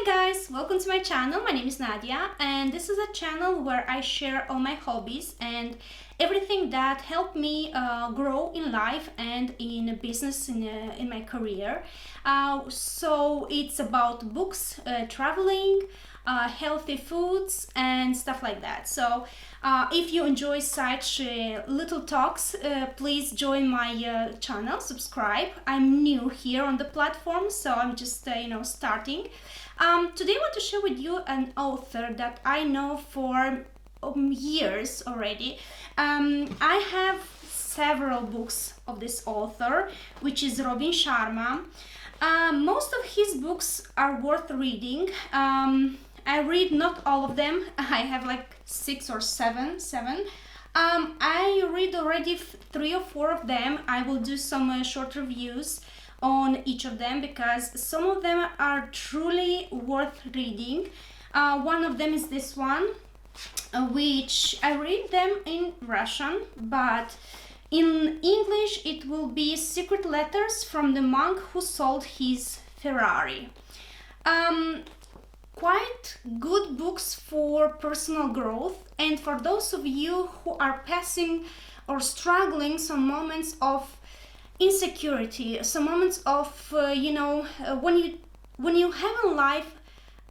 Hi guys, welcome to my channel. My name is Nadia and this is a channel where I share all my hobbies and everything that helped me grow in life and in business in my career. So it's about books, traveling, healthy foods and stuff like that. So if you enjoy such little talks, please join my channel, subscribe. I'm new here on the platform, so I'm just starting. Today I want to share with you an author that I know for years already. I have several books of this author, which is Robin Sharma. Most of his books are worth reading. I read not all of them. I have like six or seven. I read already 3 or 4 of them. I will do some short reviews on each of them because some of them are truly worth reading. One of them is this one, which I read them in Russian, but in English it will be Secret Letters from the Monk Who Sold His Ferrari. Quite good books for personal growth and for those of you who are passing or struggling some moments of insecurity, some moments of when you have a life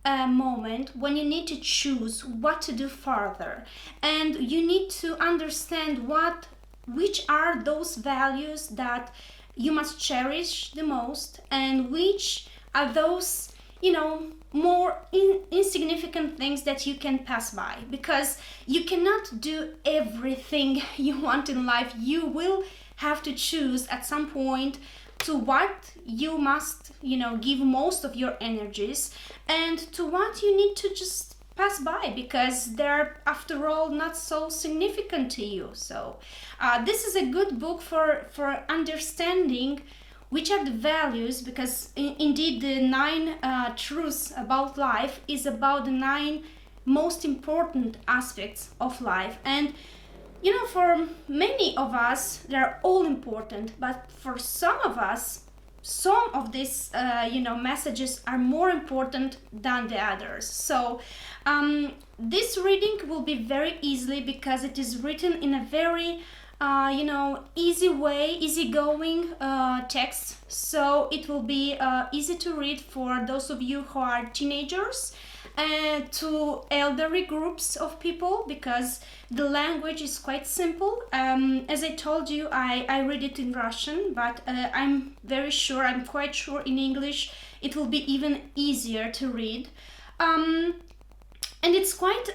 moment when you need to choose what to do further and you need to understand which are those values that you must cherish the most and which are those more insignificant things that you can pass by, because you cannot do everything you want in life. You will have to choose at some point to what you must give most of your energies and to what you need to just pass by because they're after all not so significant to you. So this is a good book for understanding which are the values, because indeed the 9 truths about life is about the 9 most important aspects of life. And for many of us they're all important, but for some of us some of these messages are more important than the others. So this reading will be very easily because it is written in a very easy way, easygoing text. So it will be easy to read for those of you who are teenagers and to elderly groups of people, because the language is quite simple. As I told you, I read it in Russian, but I'm quite sure in English it will be even easier to read. And it's quite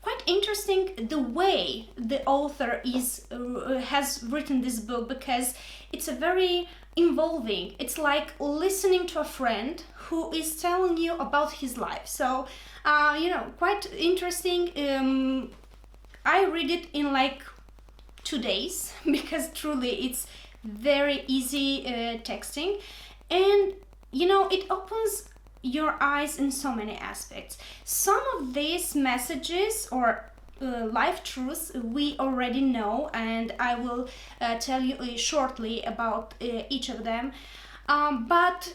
quite interesting the way the author has written this book, because it's a very involving. It's like listening to a friend who is telling you about his life. So quite interesting. I read it in like 2 days because truly it's very easy texting, and it opens your eyes in so many aspects. Some of these messages or life truths we already know, and I will tell you shortly about each of them. But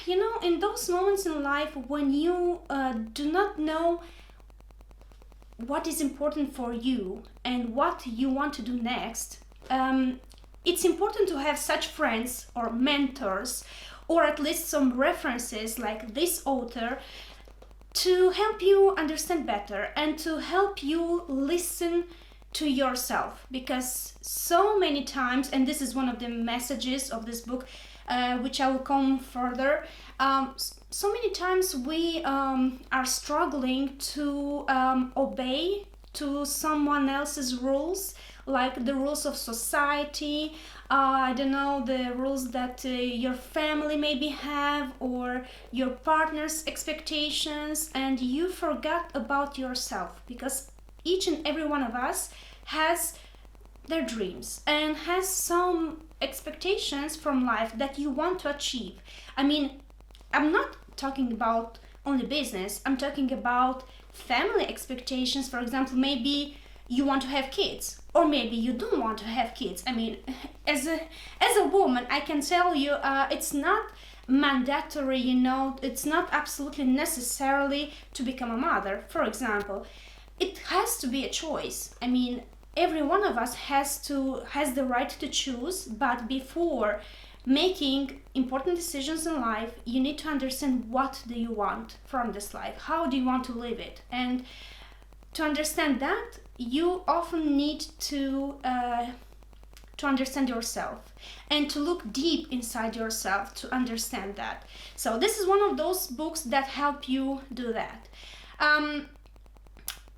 in those moments in life when you do not know what is important for you and what you want to do next, it's important to have such friends or mentors, or at least some references like this author, to help you understand better and to help you listen to yourself. Because so many times, and this is one of the messages of this book, which I will come further, so many times we are struggling to obey to someone else's rules, like the rules of society, I don't know, the rules that your family maybe have, or your partner's expectations, and you forgot about yourself, because each and every one of us has their dreams and has some expectations from life that you want to achieve. I mean, I'm not talking about only business, I'm talking about family expectations. For example, maybe you want to have kids, or maybe you don't want to have kids. I mean, as a woman, I can tell you it's not mandatory, you know, it's not absolutely necessarily to become a mother, for example. It has to be a choice. I mean, every one of us has the right to choose, but before making important decisions in life, you need to understand what do you want from this life, how do you want to live it. And to understand that, you often need to understand yourself and to look deep inside yourself to understand that. So this is one of those books that help you do that.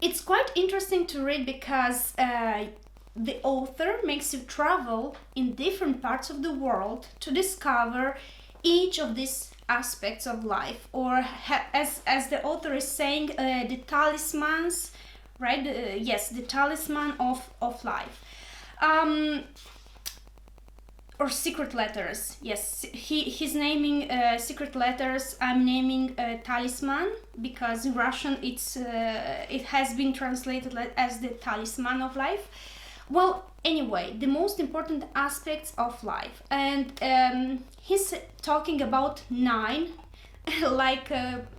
It's quite interesting to read because the author makes you travel in different parts of the world to discover each of these aspects of life, or as the author is saying, the talismans, right? Yes, the talisman of life. Or secret letters. Yes, he's naming secret letters. I'm naming talisman because in Russian it has been translated as the talisman of life. Well, anyway, the most important aspects of life, and he's talking about 9, like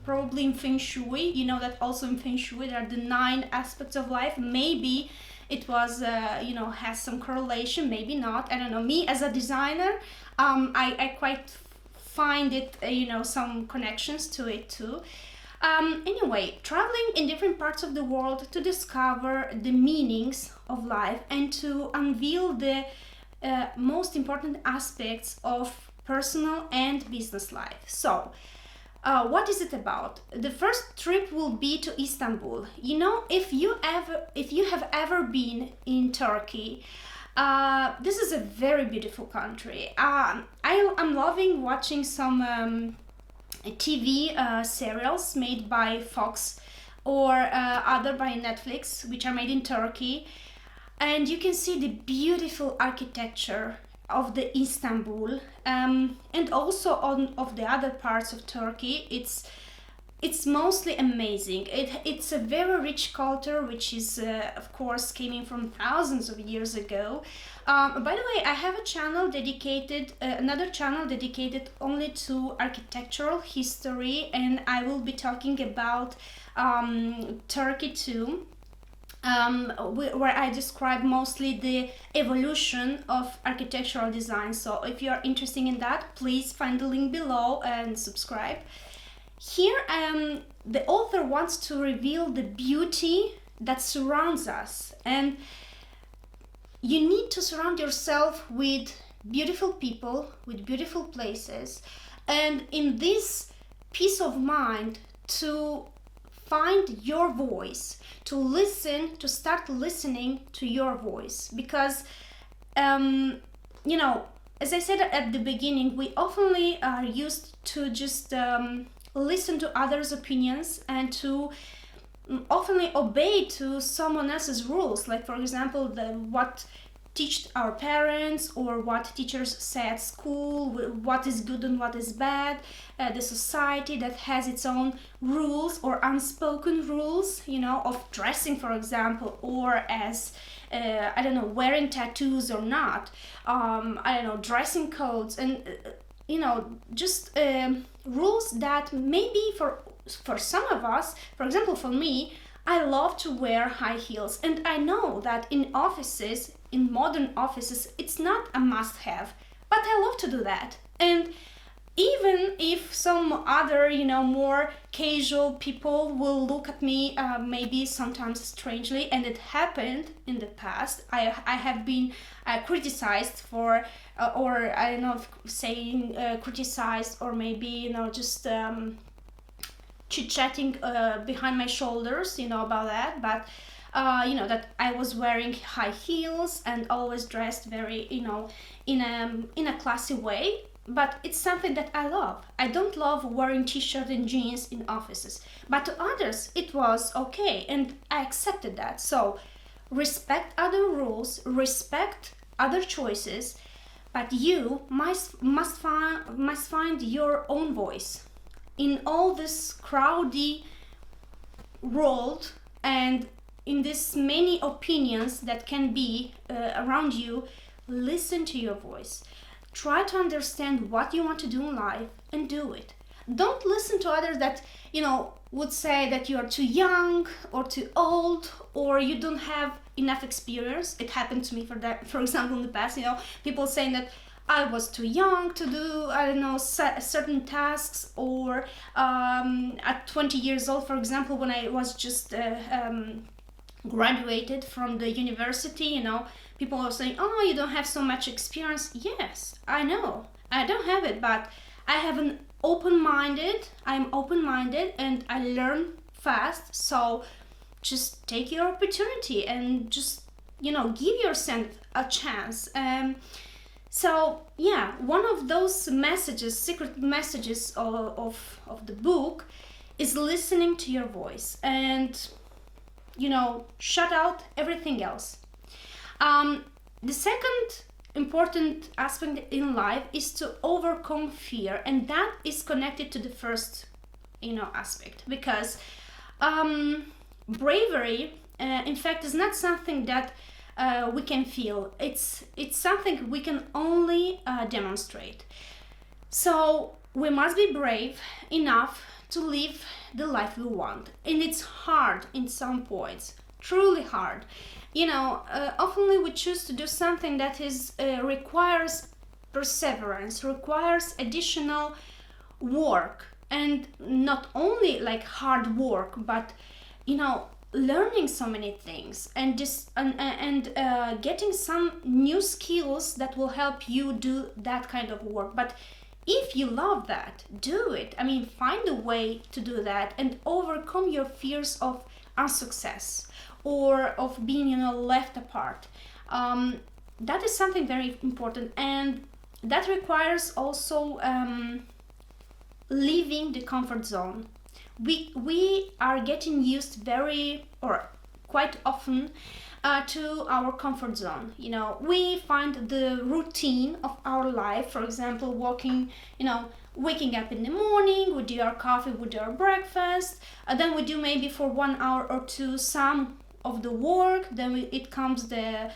probably in Feng Shui. You know that also in Feng Shui there are the 9 aspects of life. Maybe it was has some correlation, maybe not, I don't know. Me as a designer, I quite find it some connections to it too. Anyway, traveling in different parts of the world to discover the meanings of life and to unveil the most important aspects of personal and business life. So what is it about? The first trip will be to Istanbul. You know, if you have ever been in Turkey, this is a very beautiful country. I'm loving watching some TV serials made by Fox or other by Netflix, which are made in Turkey, and you can see the beautiful architecture of the Istanbul, and also of the other parts of Turkey. It's mostly amazing. It's a very rich culture, which is of course coming from thousands of years ago. By the way, I have a channel dedicated, another channel dedicated only to architectural history, and I will be talking about Turkey too. Where I describe mostly the evolution of architectural design. So if you are interested in that, please find the link below and subscribe. Here, the author wants to reveal the beauty that surrounds us, and you need to surround yourself with beautiful people, with beautiful places, and in this peace of mind to find your voice, to listen, to start listening to your voice. Because as I said at the beginning, we often are used to just listen to others' opinions and to often obey to someone else's rules, like for example what teach our parents or what teachers say at school, what is good and what is bad, the society that has its own rules or unspoken rules, of dressing, for example, or as wearing tattoos or not, dressing codes, and just rules that maybe for some of us, for example for me, I love to wear high heels, and I know that in offices, in modern offices, it's not a must-have, but I love to do that. And even if some other, more casual people will look at me maybe sometimes strangely, and it happened in the past, I have been criticized for, or I don't know if saying criticized, or maybe, just chit-chatting behind my shoulders, about that, but that I was wearing high heels and always dressed very, in a classy way. But it's something that I love. I don't love wearing t-shirt and jeans in offices, but to others it was okay, and I accepted that. So respect other rules, respect other choices, but you must find your own voice in all this crowded world, and in this many opinions that can be around you. Listen to your voice. Try to understand what you want to do in life and do it. Don't listen to others that, would say that you are too young or too old or you don't have enough experience. It happened to me for example, in the past, people saying that I was too young to do, I don't know, certain tasks, or at 20 years old, for example, when I was just graduated from the university, people are saying, oh, you don't have so much experience. Yes, I know, I don't have it, but I have I'm open-minded and I learn fast. So just take your opportunity and just, give yourself a chance. So yeah, one of those messages, secret messages of the book is listening to your voice and, shut out everything else. The second important aspect in life is to overcome fear, and that is connected to the first, aspect, because bravery, in fact, is not something that we can feel. It's something we can only demonstrate. So we must be brave enough to live the life we want, and it's hard in some points, truly hard. Often we choose to do something that is requires perseverance, requires additional work, and not only like hard work, but learning so many things and getting some new skills that will help you do that kind of work. But if you love that, do it. I mean, find a way to do that and overcome your fears of unsuccess or of being, left apart. That is something very important, and that requires also leaving the comfort zone. We are getting used quite often to our comfort zone. We find the routine of our life, for example, waking up in the morning, we do our coffee, we do our breakfast, then we do maybe for 1 hour or two some of the work, then it comes the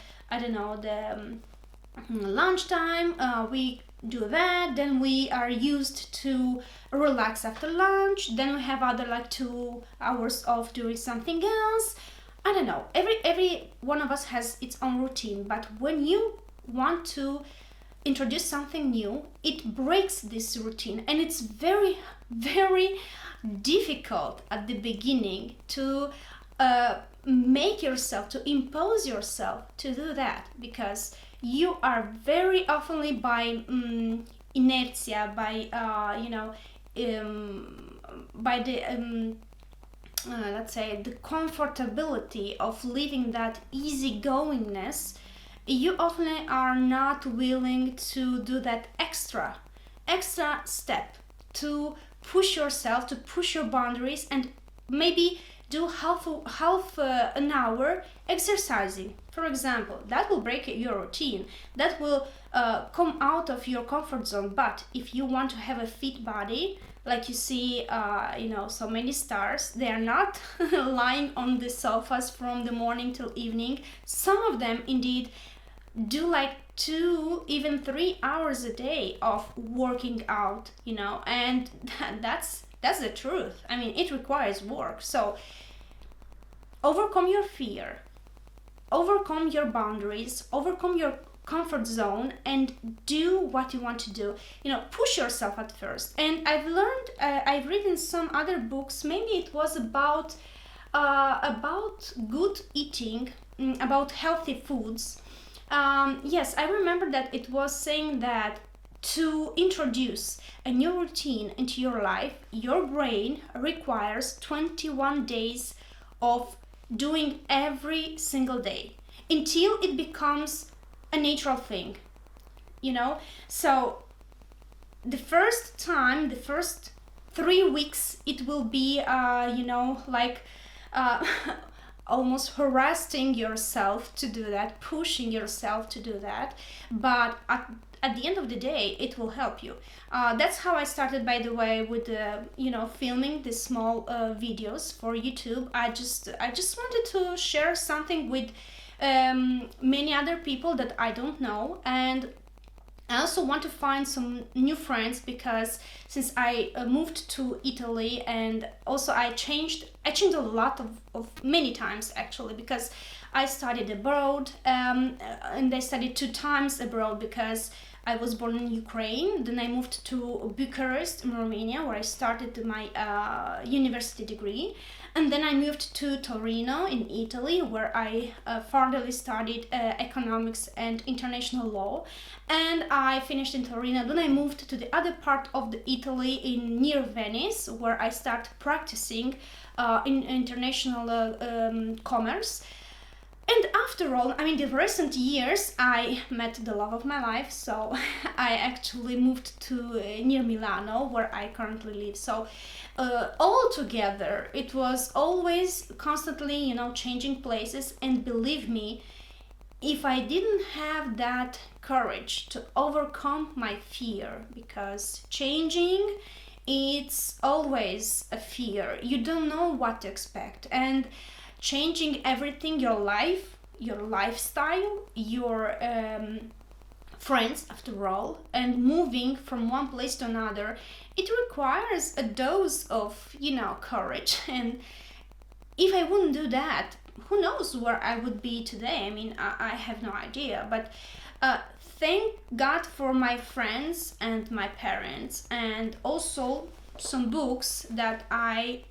lunchtime, we do that, then we are used to relax after lunch, then we have other 2 hours of doing something else. I don't know, every one of us has its own routine, but when you want to introduce something new, it breaks this routine, and it's very, very difficult at the beginning to make yourself, to impose yourself to do that, because you are very often by inertia, by by the let's say the comfortability of living that easygoingness, you often are not willing to do that extra step to push yourself, to push your boundaries, and maybe do half an hour exercising, for example. That will break your routine, that will come out of your comfort zone. But if you want to have a fit body, like you see so many stars, they are not lying on the sofas from the morning till evening. Some of them indeed do 2, even 3 hours a day of working out, and that's the truth. I mean, it requires work. So overcome your fear, overcome your boundaries, overcome your comfort zone, and do what you want to do. Push yourself at first. And I've learned, I've written some other books, maybe it was about good eating, about healthy foods. Yes, I remember that it was saying that to introduce a new routine into your life, your brain requires 21 days of doing every single day until it becomes a natural thing. So the first 3 weeks, it will be almost harassing yourself to do that, pushing yourself to do that, but at the end of the day, it will help you. That's how I started, by the way, with filming these small videos for YouTube. I just wanted to share something with many other people that I don't know, and I also want to find some new friends because since I moved to Italy, and also I changed a lot of many times actually, because I studied abroad, and I studied 2 times abroad because I was born in Ukraine. Then I moved to Bucharest in Romania, where I started my university degree. And then I moved to Torino in Italy, where I furtherly studied economics and international law. And I finished in Torino. Then I moved to the other part of the Italy in near Venice, where I started practicing in international commerce. And after all, I mean, the recent years, I met the love of my life, so I actually moved to near Milano, where I currently live. So, all together, it was always constantly, changing places. And believe me, if I didn't have that courage to overcome my fear, because changing, it's always a fear. You don't know what to expect, and changing everything, your life, your lifestyle, your friends, after all, and moving from one place to another, it requires a dose of, courage. And if I wouldn't do that, who knows where I would be today? I mean, I have no idea. But thank God for my friends and my parents, and also some books that I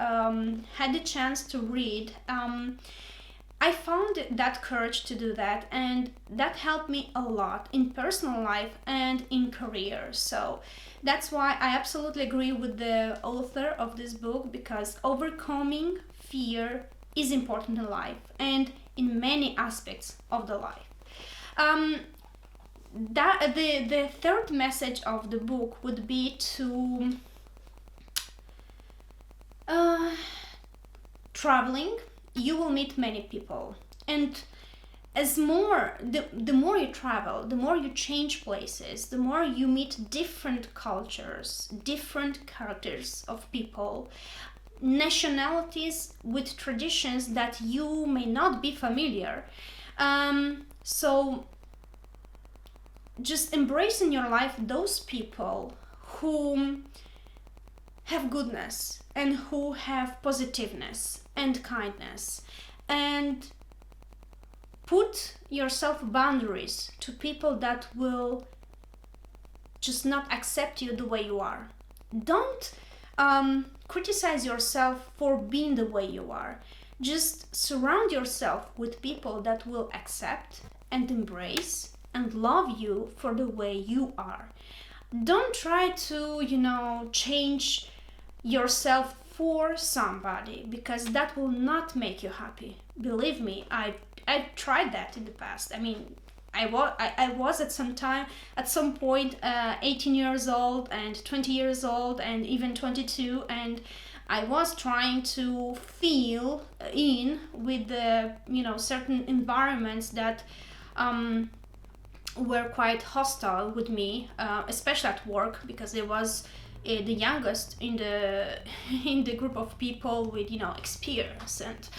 had the chance to read. I found that courage to do that, and that helped me a lot in personal life and in career. So that's why I absolutely agree with the author of this book, because overcoming fear is important in life and in many aspects of the life. That the third message of the book would be to traveling. You will meet many people, and the more you travel, the more you change places, the more you meet different cultures, different characters of people, nationalities with traditions that you may not be familiar. So just embrace in your life those people who have goodness and who have positiveness and kindness, and put yourself boundaries to people that will just not accept you the way you are. Don't criticize yourself for being the way you are. Just surround yourself with people that will accept and embrace and love you for the way you are. Don't try to, change yourself for somebody, because that will not make you happy. Believe me, I tried that in the past. I mean, I was at some point 18 years old and 20 years old and even 22, and I was trying to feel in with the certain environments that were quite hostile with me, especially at work, because I was the youngest in the in the group of people with experience, and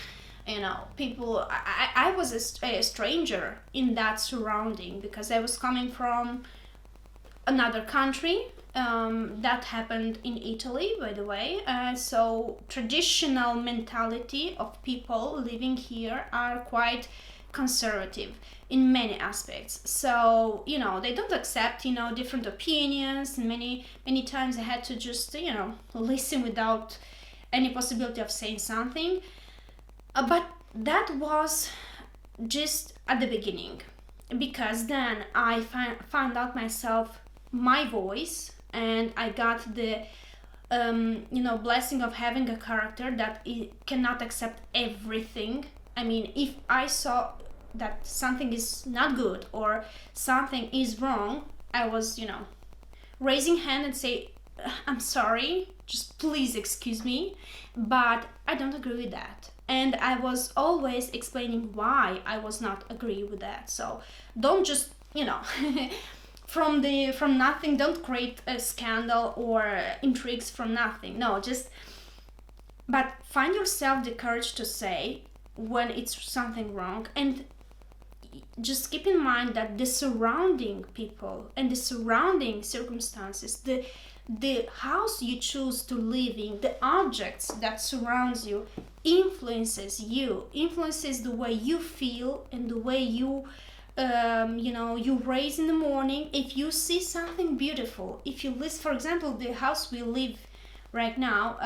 people. I was a stranger in that surrounding, because I was coming from another country. That happened in Italy, by the way. So traditional mentality of people living here are quite conservative in many aspects. So they don't accept different opinions, and many times I had to just listen without any possibility of saying something. But that was just at the beginning, because then I found out myself, my voice, and I got the blessing of having a character that cannot accept everything. I mean, if I saw that something is not good or something is wrong, I was raising hand and say, I'm sorry, just please excuse me, but I don't agree with that. And I was always explaining why I was not agree with that. So don't just from nothing, don't create a scandal or intrigues from nothing. No, but find yourself the courage to say when it's something wrong. And just keep in mind that the surrounding people and the surrounding circumstances, the house you choose to live in, the objects that surrounds you, influences the way you feel and the way you you raise in the morning. If you see something beautiful, if you list, for example, the house we live right now,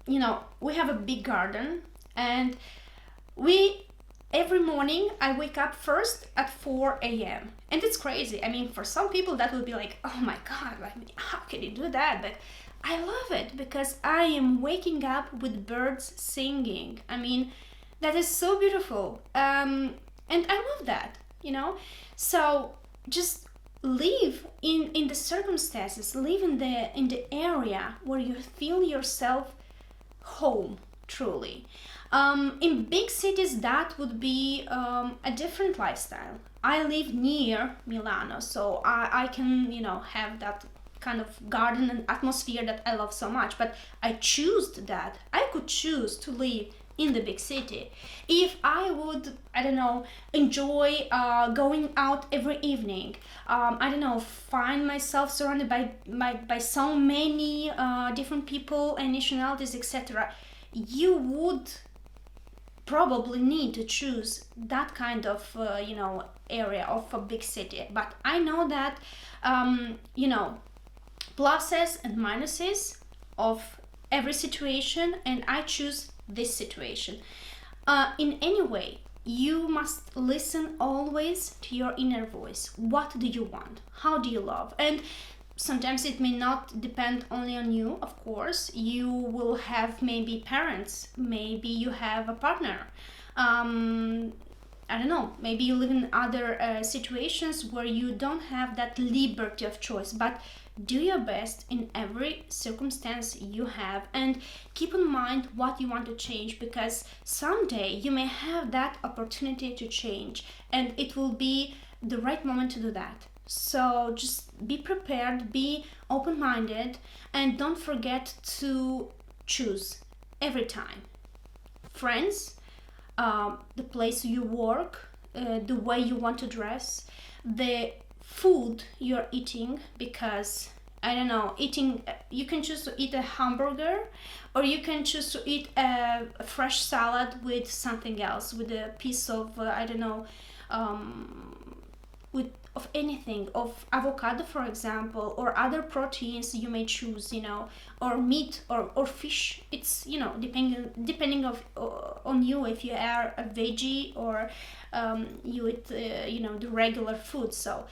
we have a big garden, and every morning I wake up first at 4 a.m. And it's crazy. I mean, for some people that would be like, oh my God, I mean, how can you do that? But I love it because I am waking up with birds singing. I mean, that is so beautiful. And I love that, So just live in the circumstances, live in the area where you feel yourself home, truly. In big cities, that would be a different lifestyle. I live near Milano, so I can, have that kind of garden and atmosphere that I love so much. But I choose that. I could choose to live in the big city. If I would, enjoy going out every evening, find myself surrounded by so many different people and nationalities, etc., you would probably need to choose that kind of area of a big city. But I know that pluses and minuses of every situation, and I choose this situation. In any way, you must listen always to your inner voice. What do you want? How do you love? And sometimes it may not depend only on you, of course. You will have maybe parents, maybe you have a partner. Maybe you live in other situations where you don't have that liberty of choice, but do your best in every circumstance you have, and keep in mind what you want to change, because someday you may have that opportunity to change, and it will be the right moment to do that. So just be prepared, be open-minded, and don't forget to choose every time. Friends, the place you work, the way you want to dress, the food you're eating, because you can choose to eat a hamburger, or you can choose to eat a fresh salad with something else, with a piece of of anything, of avocado, for example, or other proteins you may choose, or meat or fish. It's depending on you, if you are a veggie or you eat the regular food. So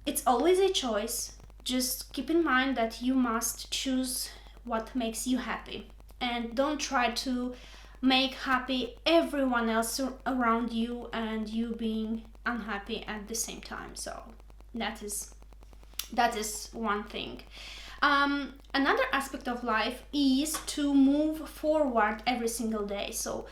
it's always a choice. Just keep in mind that you must choose what makes you happy, and don't try to make happy everyone else around you and you being unhappy at the same time. So that is one thing. Another aspect of life is to move forward every single day. So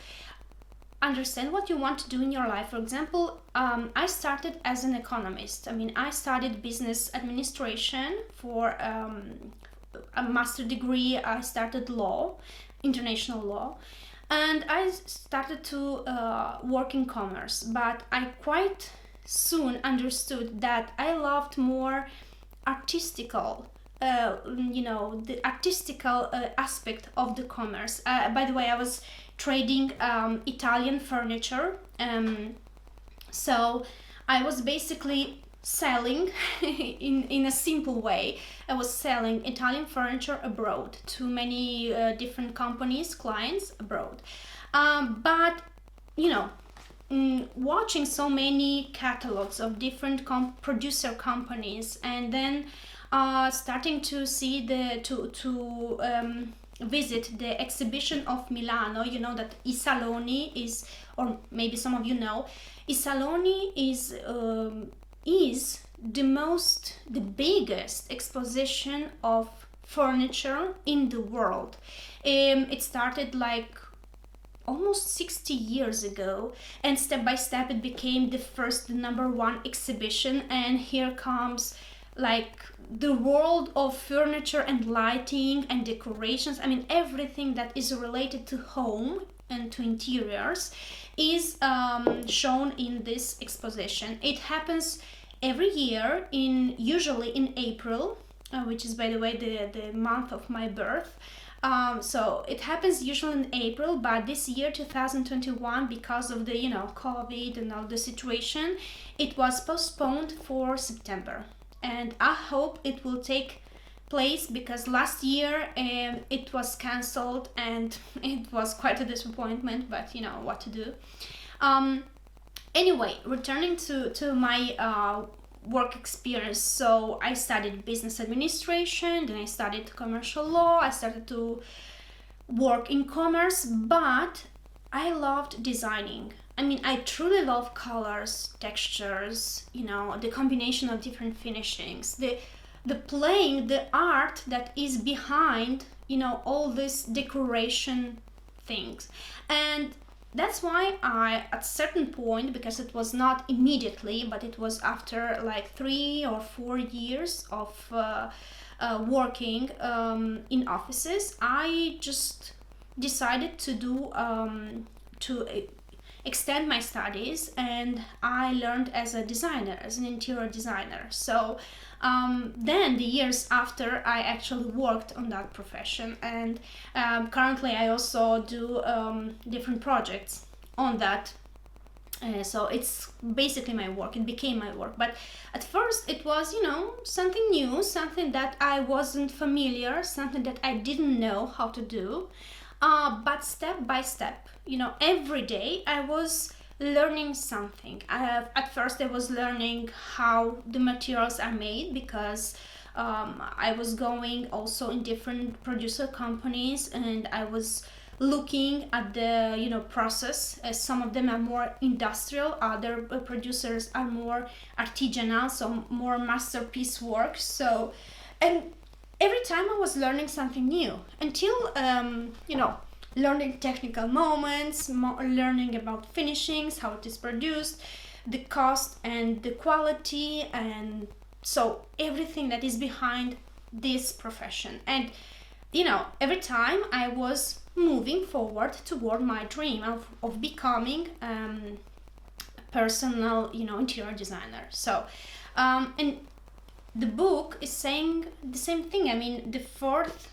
understand what you want to do in your life. For example, I started as an economist. I studied business administration for a master degree. I started law, international law, and I started to work in commerce. But I quite soon understood that I loved more artistical the artistical aspect of the commerce. By the way, I was trading Italian furniture, so I was basically selling in a simple way. I was selling Italian furniture abroad to many different companies, clients abroad. But watching so many catalogs of different producer companies, and then starting to see visit the exhibition of Milano. You know that I Saloni is, or maybe some of you know, I Saloni is the biggest exposition of furniture in the world. It started like almost 60 years ago, and step by step it became the number one exhibition, and here comes like the world of furniture and lighting and decorations. Everything that is related to home and to interiors is shown in this exposition. It happens every year, usually in April, which is, by the way, the month of my birth. So it happens usually in April, but this year, 2021, because of the COVID and all the situation, it was postponed for September. And I hope it will take place, because last year it was cancelled and it was quite a disappointment, but what to do. Anyway, returning to my work experience. So I studied business administration, then I studied commercial law, I started to work in commerce, but I loved designing. I mean, I truly love colors, textures, the combination of different finishings, the playing, the art that is behind, all this decoration things. And that's why I, at certain point, because it was not immediately, but it was after like 3 or 4 years of working in offices, I just decided to do extend my studies, and I learned as a designer, as an interior designer. So then the years after, I actually worked on that profession, and currently I also do different projects on that. So it's basically my work. It became my work, but at first it was something new, something that I wasn't familiar, something that I didn't know how to do. But step by step, every day I was learning something. At first I was learning how the materials are made, because I was going also in different producer companies, and I was looking at the process. Some of them are more industrial, other producers are more artisanal, so more masterpiece work. So, and every time I was learning something new, until learning technical moments, learning about finishings, how it is produced, the cost and the quality, and so everything that is behind this profession. And every time I was moving forward toward my dream of becoming a personal interior designer. So and the book is saying the same thing. I mean, the fourth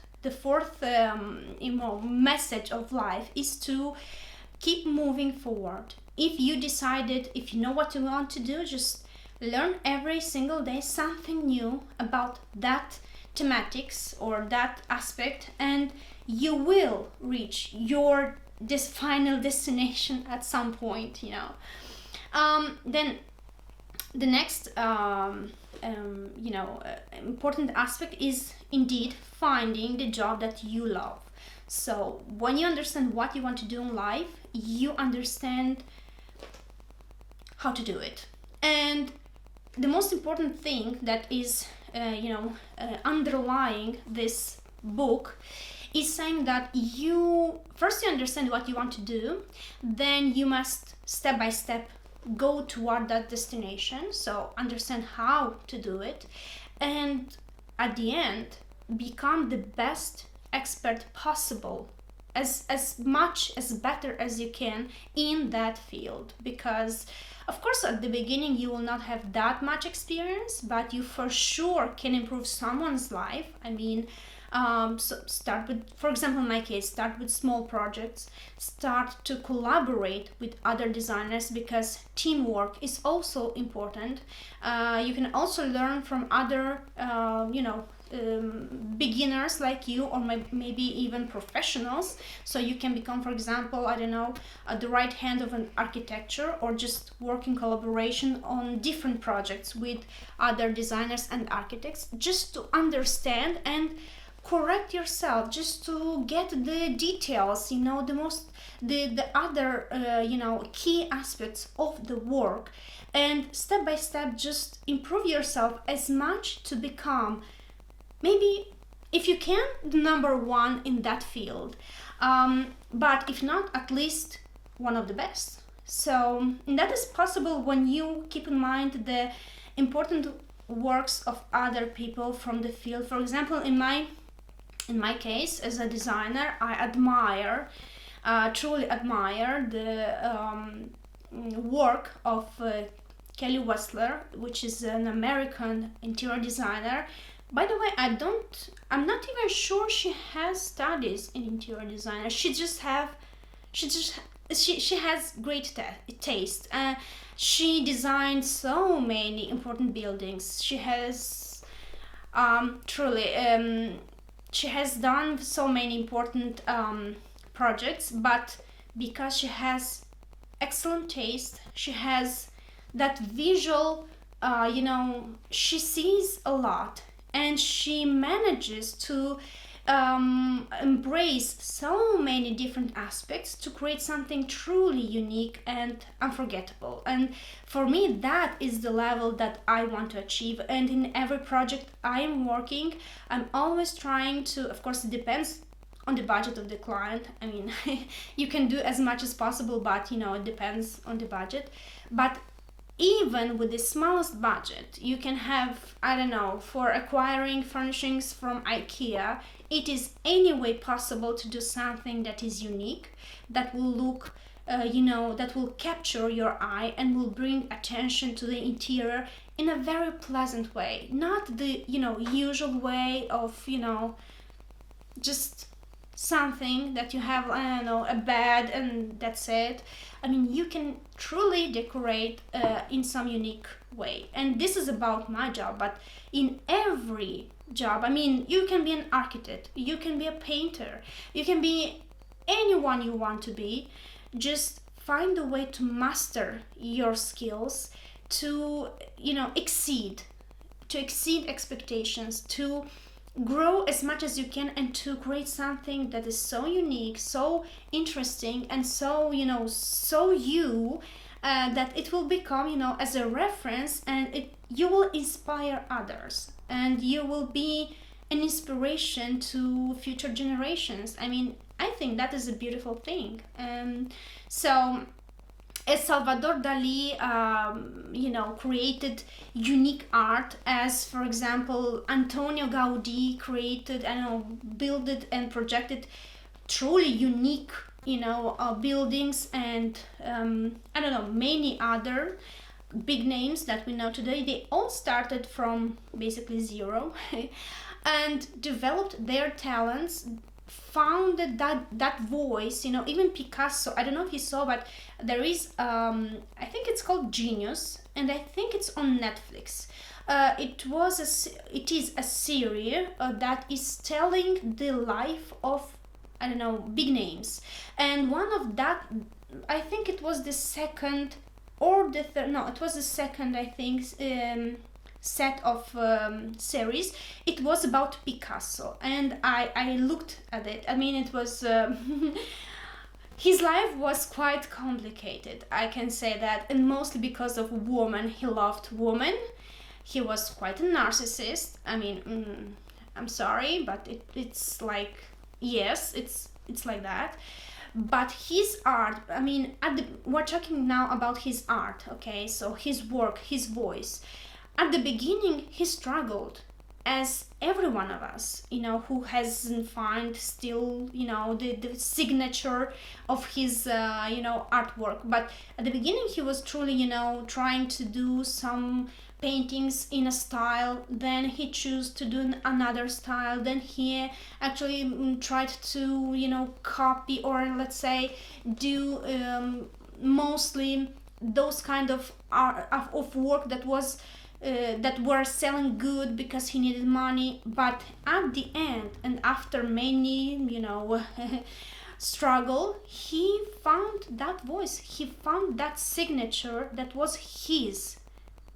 message of life is to keep moving forward. If you know what you want to do, just learn every single day something new about that thematics or that aspect, and you will reach this final destination at some point. Then the next important aspect is indeed finding the job that you love. So when you understand what you want to do in life, you understand how to do it. And the most important thing that is underlying this book is saying that you understand what you want to do, then you must step by step go toward that destination, so understand how to do it, and at the end become the best expert possible, as much as better as you can in that field. Because of course at the beginning you will not have that much experience, but you for sure can improve someone's life. I mean, so start with, for example, in my case, start with small projects, start to collaborate with other designers, because teamwork is also important. You can also learn from other beginners like you, or maybe even professionals, so you can become, for example, the right hand of an architecture, or just work in collaboration on different projects with other designers and architects, just to understand and correct yourself, just to get the details, the other key aspects of the work, and step by step just improve yourself as much to become, maybe if you can, the number one in that field, but if not, at least one of the best. So that is possible when you keep in mind the important works of other people from the field. For example, in my case, as a designer, I admire truly admire the work of Kelly Wessler, which is an American interior designer. By the way, I'm not even sure she has studies in interior design. She just, she has great taste. She designed so many important buildings. She has truly, she has done so many important projects, but because she has excellent taste, she has that visual, she sees a lot, and she manages to embrace so many different aspects to create something truly unique and unforgettable. And for me, that is the level that I want to achieve. And in every project I am working, I'm always trying to, of course, it depends on the budget of the client. I mean, you can do as much as possible, but it depends on the budget. But even with the smallest budget, you can have, I don't know, for acquiring furnishings from IKEA, it is anyway possible to do something that is unique, that will look, that will capture your eye and will bring attention to the interior in a very pleasant way. Not the, usual way of, just something that you have, I don't know, a bed and that's it. I mean, you can truly decorate in some unique way. And this is about my job, but in every job, I mean, you can be an architect, you can be a painter, you can be anyone you want to be. Just find a way to master your skills, to, exceed expectations, to grow as much as you can, and to create something that is so unique, so interesting, and so so you, that it will become as a reference, and you will inspire others, and you will be an inspiration to future generations. I mean, I think that is a beautiful thing. So as Salvador Dali, created unique art, as for example Antonio Gaudi created, built it and projected truly unique, buildings, and many other big names that we know today. They all started from basically zero and developed their talents, founded that voice. Even Picasso, I don't know if you saw, but there is I think it's called Genius, and I think it's on Netflix. It is a series that is telling the life of, I don't know, big names. And one of that, I think it was the second or the third, no, it was the second, I think, set of series. It was about Picasso, and I looked at it. I mean, it was his life was quite complicated, I can say that, and mostly because of women. He loved women. He was quite a narcissist. I mean, I'm sorry, but it's like, yes, it's like that. But his art, I mean, we're talking now about his art, okay? So his work, his voice. At the beginning, he struggled, as every one of us, who hasn't found still, the signature of his, artwork. But at the beginning, he was truly, trying to do some paintings in a style. Then he chose to do another style. Then he actually tried to, copy, or let's say, do mostly those kind of art, of work that was that were selling good because he needed money. But at the end, and after many, struggle, he found that voice, he found that signature that was his,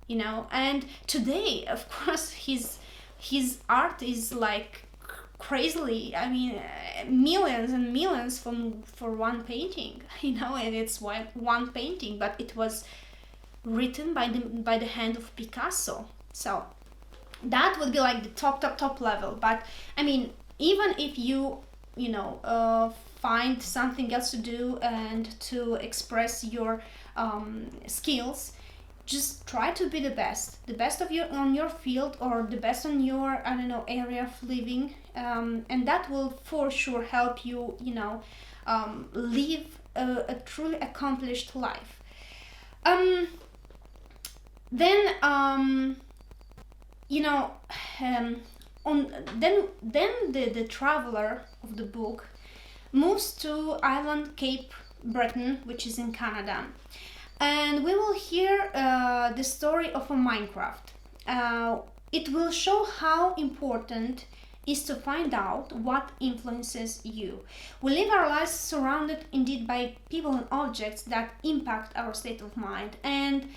and today, of course, his art is like crazily, I mean, millions and millions for one painting, and it's one painting, but it was written by the hand of Picasso. So that would be like the top level. But I mean, even if you find something else to do and to express your skills, just try to be the best of your on your field, or the best on your, I don't know, area of living, and that will for sure help you, live a truly accomplished life. Then you know on then the traveler of the book moves to island Cape Breton, which is in Canada, and we will hear the story of a Minecraft. It will show how important is to find out what influences you. We live our lives surrounded indeed by people and objects that impact our state of mind, and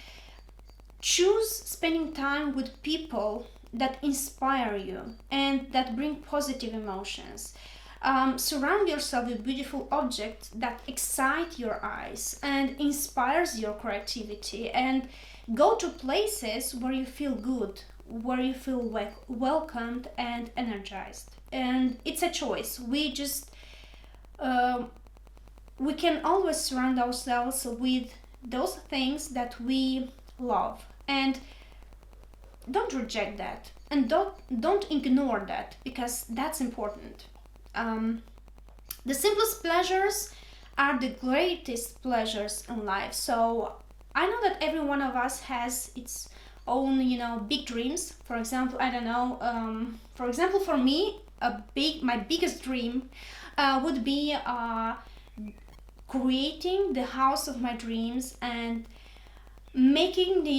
choose spending time with people that inspire you and that bring positive emotions. Surround yourself with beautiful objects that excite your eyes and inspires your creativity, and go to places where you feel good, where you feel welcomed and energized. And it's a choice. We can always surround ourselves with those things that we love, and don't reject that, and don't ignore that, because that's important. The simplest pleasures are the greatest pleasures in life. So I know that every one of us has its own, big dreams. For example, I don't know. For example, for me, my biggest dream would be creating the house of my dreams and making the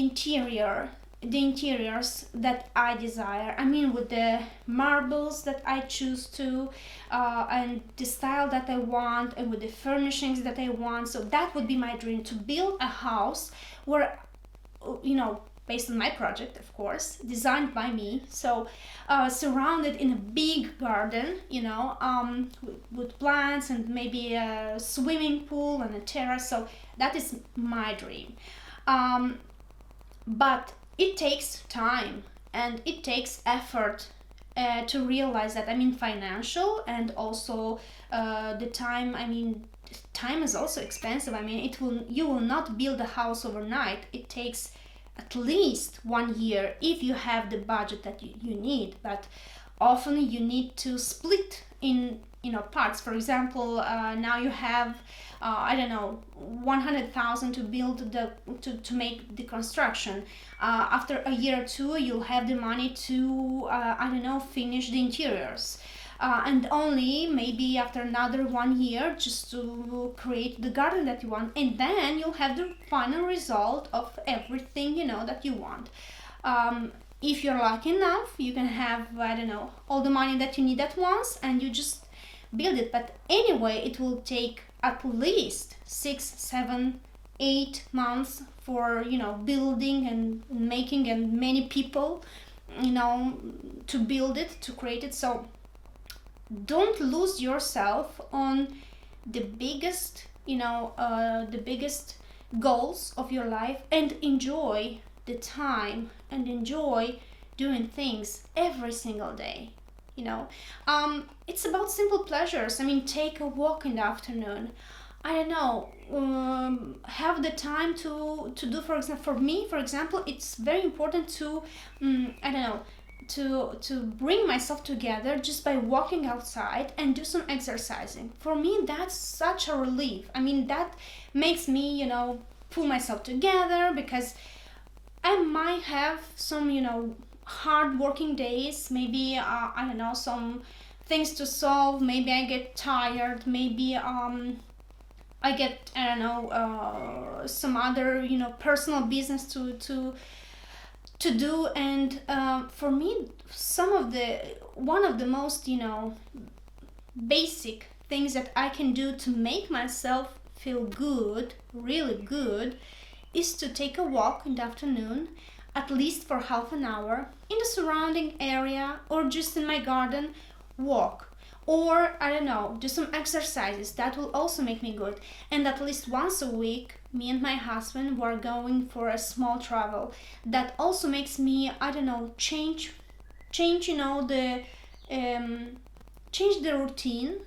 interiors that I desire. I mean, with the marbles that I choose to, and the style that I want, and with the furnishings that I want. So that would be my dream, to build a house where, based on my project, of course, designed by me. So surrounded in a big garden, with plants and maybe a swimming pool and a terrace. So that is my dream. But it takes time and it takes effort to realize that. I mean, financial, and also the time. I mean, time is also expensive. I mean, you will not build a house overnight. It takes at least 1 year if you have the budget that you need. But often you need to split in parts. For example, now you have 100,000 to build to make the construction. After a year or two, you'll have the money to finish the interiors. And only maybe after another 1 year just to create the garden that you want, and then you'll have the final result of everything that you want. If you're lucky enough, you can have all the money that you need at once, and you just build it. But anyway, it will take at least 6, 7, 8 months for building and making, and many people to build it, to create it. So don't lose yourself on the biggest goals of your life, and enjoy the time and enjoy doing things every single day. It's about simple pleasures. I mean, take a walk in the afternoon. I don't know, have the time to do, for example, it's very important to to bring myself together just by walking outside and do some exercising. For me, that's such a relief. I mean, that makes me pull myself together, because I might have some hard working days, maybe some things to solve, maybe I get tired, maybe I get some other personal business to do. And for me, one of the most basic things that I can do to make myself feel good, really good, is to take a walk in the afternoon, at least for half an hour, in the surrounding area, or just in my garden, walk. Or do some exercises. That will also make me good. And at least once a week, me and my husband were going for a small travel. That also makes me change the routine,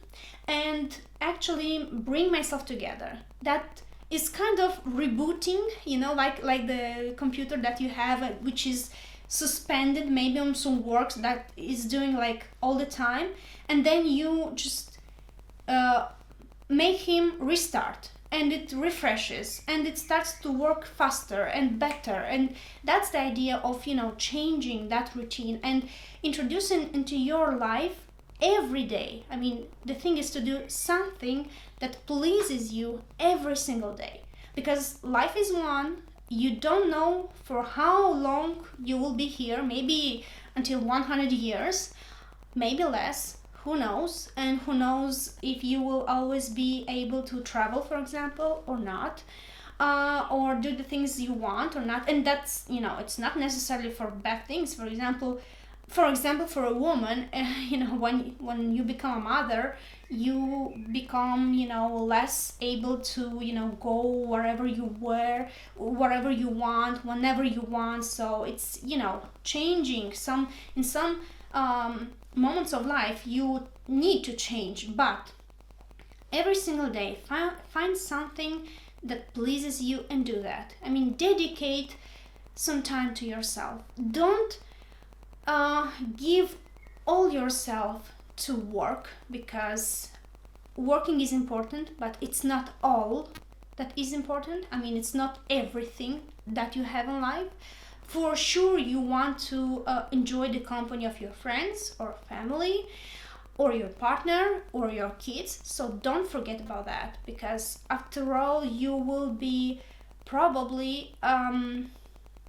and actually bring myself together. That is kind of rebooting, like the computer that you have, which is suspended maybe on some works that is doing like all the time, and then you just make him restart, and it refreshes and it starts to work faster and better. And that's the idea of, changing that routine and introducing into your life every day. I mean, the thing is to do something that pleases you every single day, because life is one. You don't know for how long you will be here, maybe until 100 years, maybe less, who knows? And who knows if you will always be able to travel, for example, or not, or do the things you want or not. And that's, it's not necessarily for bad things. For example, for a woman, when you become a mother, you become, less able to, go wherever you want, whenever you want. So it's, changing in some moments of life you need to change, but every single day find something that pleases you and do that. I mean, dedicate some time to yourself. Don't give all yourself to work, because working is important, but it's not all that is important. I mean, it's not everything that you have in life. For sure, you want to enjoy the company of your friends or family or your partner or your kids. So don't forget about that, because after all, you will be probably,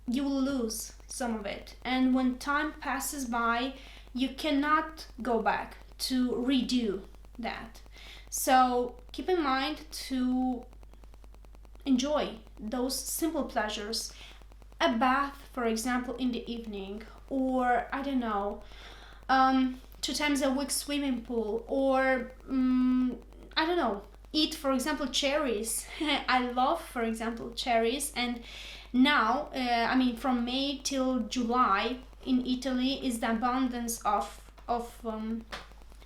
you will lose some of it. And when time passes by, you cannot go back to redo that. So keep in mind to enjoy those simple pleasures. A bath, for example, in the evening, or I don't know, 2 times a week swimming pool, or I don't know, eat, for example, cherries. I love, for example, cherries, and now, from May till July in Italy is the abundance of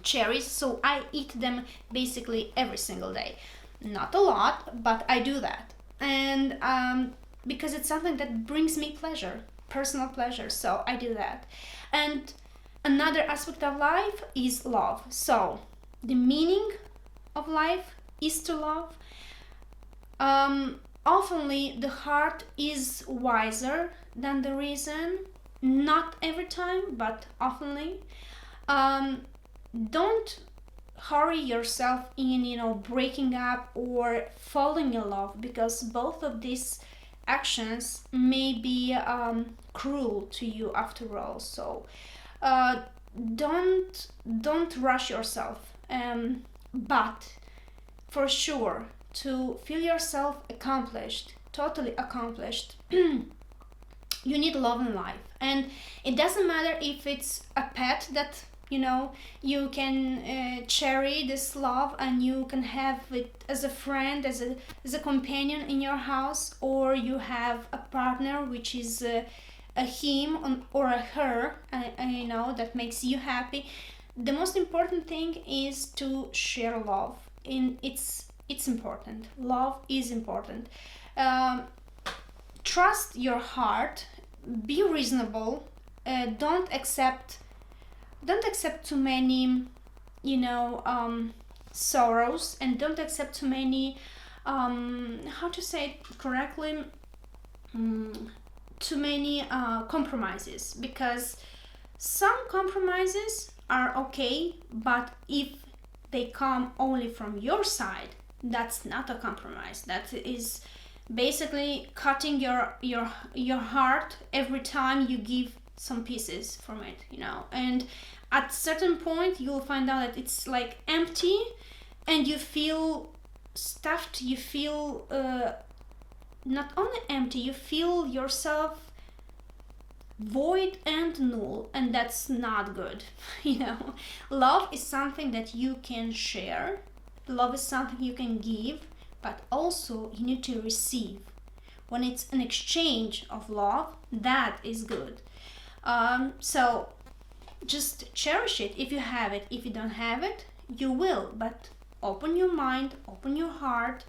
cherries, so I eat them basically every single day. Not a lot, but I do that, and because it's something that brings me pleasure, personal pleasure, so I do that. And another aspect of life is love. So the meaning of life is to love. Oftenly the heart is wiser than the reason. Not every time, but oftenly. Don't hurry yourself in, breaking up or falling in love, because both of these actions may be cruel to you after all. So don't rush yourself, but for sure, to feel yourself accomplished, totally accomplished, you need love in life. And it doesn't matter if it's a pet that you can cherish this love, and you can have it as a friend, as a companion in your house, or you have a partner which is a him or a her, that makes you happy. The most important thing is to share love, and it's important. Love is important. Trust your heart, be reasonable, don't accept too many sorrows, and don't accept too many how to say it correctly, too many compromises, because some compromises are okay, but if they come only from your side, that's not a compromise. That is basically cutting your heart every time you give some pieces from it, and at certain point you'll find out that it's like empty, and you feel stuffed, you feel not only empty, you feel yourself void and null, and that's not good. Love is something that you can share, love is something you can give, but also you need to receive. When it's an exchange of love, that is good. So just cherish it if you have it. If you don't have it, you will, but open your mind, open your heart,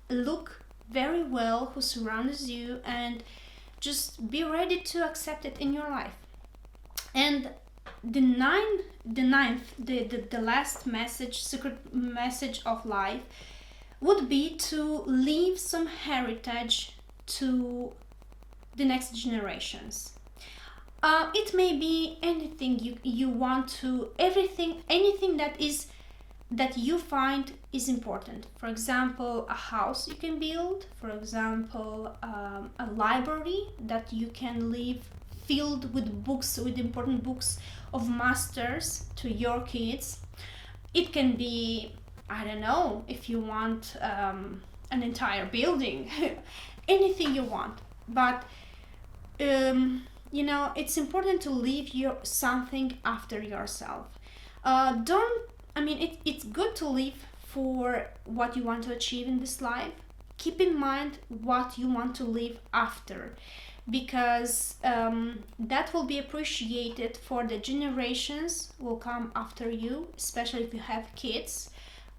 look very well who surrounds you, and just be ready to accept it in your life. And the last message, secret message of life, would be to leave some heritage to the next generations. It may be anything you want to, anything that you find is important. For example, a house you can build. For example, a library that you can leave filled with books, with important books of masters to your kids. It can be, I don't know, if you want an entire building, anything you want. But it's important to leave something after yourself. It's good to live for what you want to achieve in this life. Keep in mind what you want to live after, because that will be appreciated for the generations will come after you, especially if you have kids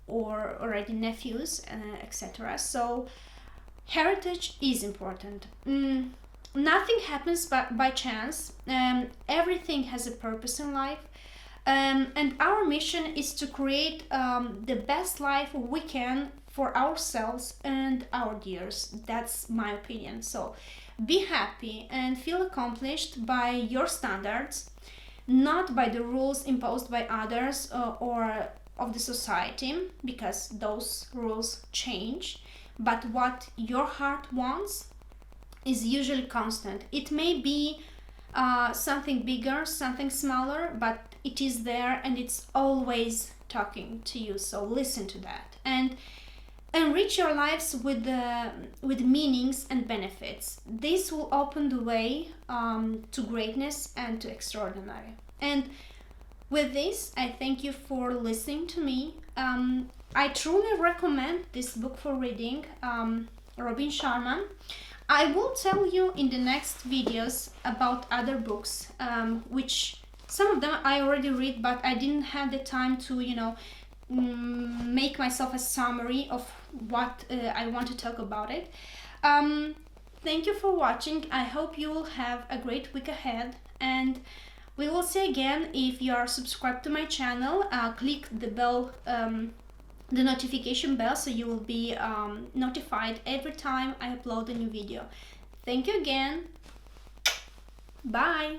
or already nephews, etc. So heritage is important. Nothing happens by chance. Everything has a purpose in life. And our mission is to create the best life we can for ourselves and our dears. That's my opinion. So be happy and feel accomplished by your standards, not by the rules imposed by others or of the society, because those rules change. But what your heart wants is usually constant. It may be something bigger, something smaller, but it is there and it's always talking to you. So listen to that and enrich your lives with meanings and benefits. This will open the way to greatness and to extraordinary. And with this, I thank you for listening to me. I truly recommend this book for reading, Robin Sharma. I will tell you in the next videos about other books, which some of them I already read, but I didn't have the time to, make myself a summary of what I want to talk about it. Thank you for watching. I hope you will have a great week ahead, and we will see again. If you are subscribed to my channel, click the bell, the notification bell, so you will be notified every time I upload a new video. Thank you again. Bye.